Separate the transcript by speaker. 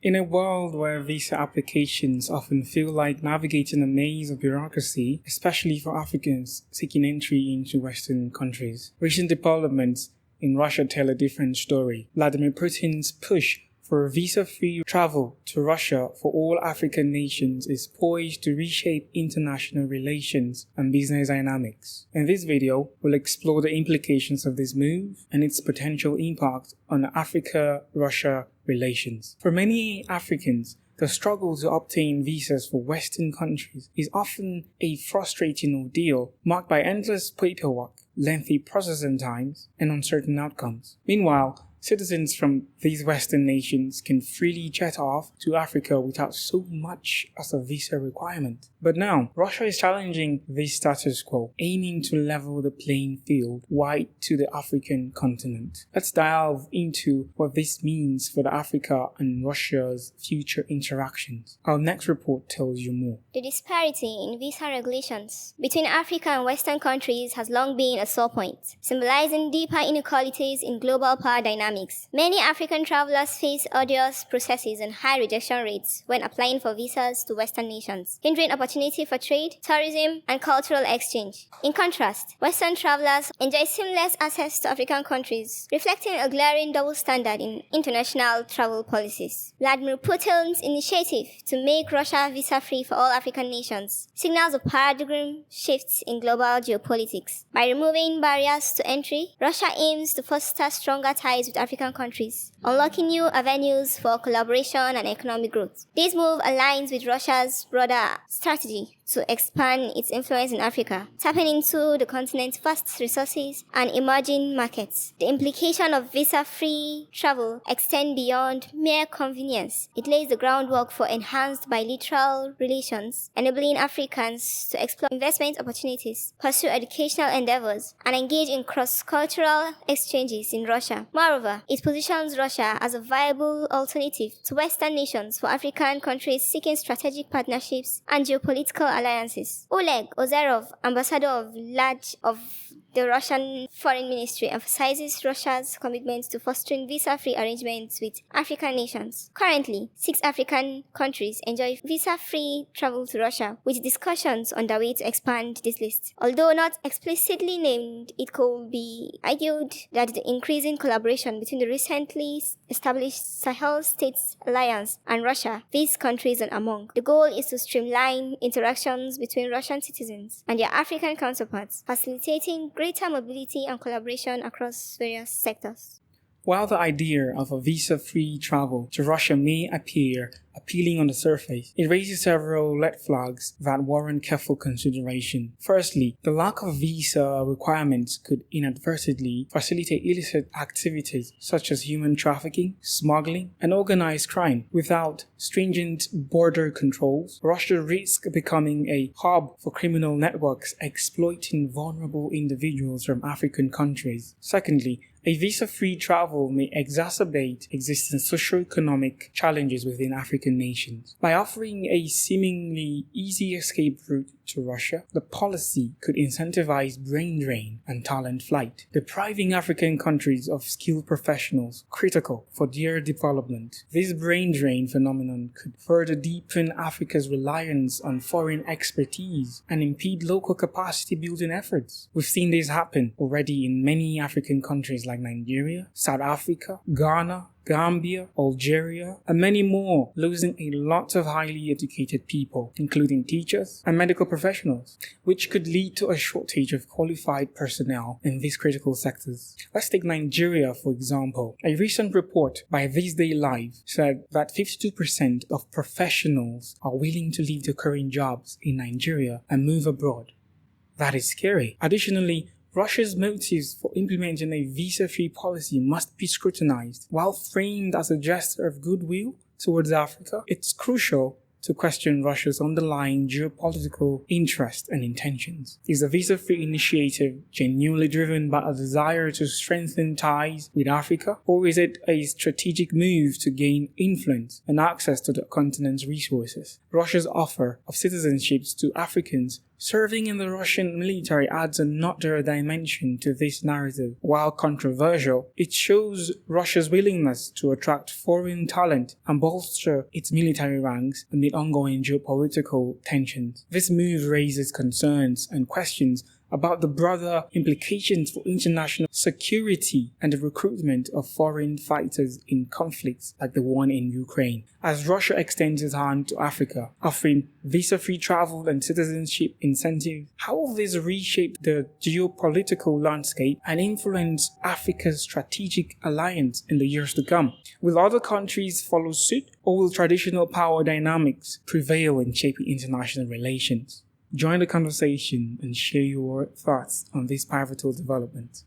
Speaker 1: In a world where visa applications often feel like navigating a maze of bureaucracy, especially for Africans seeking entry into Western countries, recent developments in Russia tell a different story. Vladimir Putin's push for visa-free travel to Russia for all African nations is poised to reshape international relations and business dynamics. In this video, we'll explore the implications of this move and its potential impact on Africa-Russia relations. For many Africans, the struggle to obtain visas for Western countries is often a frustrating ordeal marked by endless paperwork, lengthy processing times, and uncertain outcomes. Meanwhile, citizens from these Western nations can freely jet off to Africa without so much as a visa requirement. But now, Russia is challenging this status quo, aiming to level the playing field wide to the African continent. Let's delve into what this means for the Africa and Russia's future interactions. Our next report tells you more.
Speaker 2: The disparity in visa regulations between Africa and Western countries has long been a sore point, symbolizing deeper inequalities in global power dynamics. Many African travelers face arduous processes and high rejection rates when applying for visas to Western nations, hindering opportunity for trade, tourism, and cultural exchange. In contrast, Western travelers enjoy seamless access to African countries, reflecting a glaring double standard in international travel policies. Vladimir Putin's initiative to make Russia visa-free for all African nations signals a paradigm shift in global geopolitics. By removing barriers to entry, Russia aims to foster stronger ties with African countries, unlocking new avenues for collaboration and economic growth. This move aligns with Russia's broader strategy to expand its influence in Africa, tapping into the continent's vast resources and emerging markets. The implication of visa-free travel extend beyond mere convenience. It lays the groundwork for enhanced bilateral relations, enabling Africans to explore investment opportunities, pursue educational endeavors, and engage in cross-cultural exchanges in Russia. Moreover, it positions Russia as a viable alternative to Western nations for African countries seeking strategic partnerships and geopolitical alliances. Oleg Ozerov, ambassador of the Russian Foreign Ministry, emphasizes Russia's commitment to fostering visa-free arrangements with African nations. Currently, 6 African countries enjoy visa-free travel to Russia, with discussions underway to expand this list. Although not explicitly named, it could be argued that the increasing collaboration between the recently established Sahel States Alliance and Russia, these countries are among. The goal is to streamline interactions between Russian citizens and their African counterparts, facilitating greater mobility and collaboration across various sectors.
Speaker 1: While the idea of a visa-free travel to Russia may appear appealing on the surface, it raises several red flags that warrant careful consideration. Firstly, the lack of visa requirements could inadvertently facilitate illicit activities such as human trafficking, smuggling, and organized crime. Without stringent border controls, Russia risks becoming a hub for criminal networks exploiting vulnerable individuals from African countries. Secondly, a visa-free travel may exacerbate existing socio-economic challenges within African nations. By offering a seemingly easy escape route to Russia, the policy could incentivize brain drain and talent flight, depriving African countries of skilled professionals critical for their development. This brain drain phenomenon could further deepen Africa's reliance on foreign expertise and impede local capacity building efforts. We've seen this happen already in many African countries like Nigeria, South Africa, Ghana, Gambia, Algeria, and many more, losing a lot of highly educated people, including teachers and medical professionals, which could lead to a shortage of qualified personnel in these critical sectors. Let's take Nigeria, for example. A recent report by This Day Live said that 52% of professionals are willing to leave their current jobs in Nigeria and move abroad. That is scary. Additionally, Russia's motives for implementing a visa-free policy must be scrutinized. While framed as a gesture of goodwill towards Africa, it's crucial to question Russia's underlying geopolitical interest and intentions. Is the visa-free initiative genuinely driven by a desire to strengthen ties with Africa, or is it a strategic move to gain influence and access to the continent's resources? Russia's offer of citizenships to Africans Serving in the Russian military adds another dimension to this narrative. While controversial, it shows Russia's willingness to attract foreign talent and bolster its military ranks amid ongoing geopolitical tensions. This move raises concerns and questions about the broader implications for international security and the recruitment of foreign fighters in conflicts like the one in Ukraine. As Russia extends its hand to Africa, offering visa-free travel and citizenship incentives, how will this reshape the geopolitical landscape and influence Africa's strategic alliance in the years to come? Will other countries follow suit, or will traditional power dynamics prevail in shaping international relations? Join the conversation and share your thoughts on this pivotal development.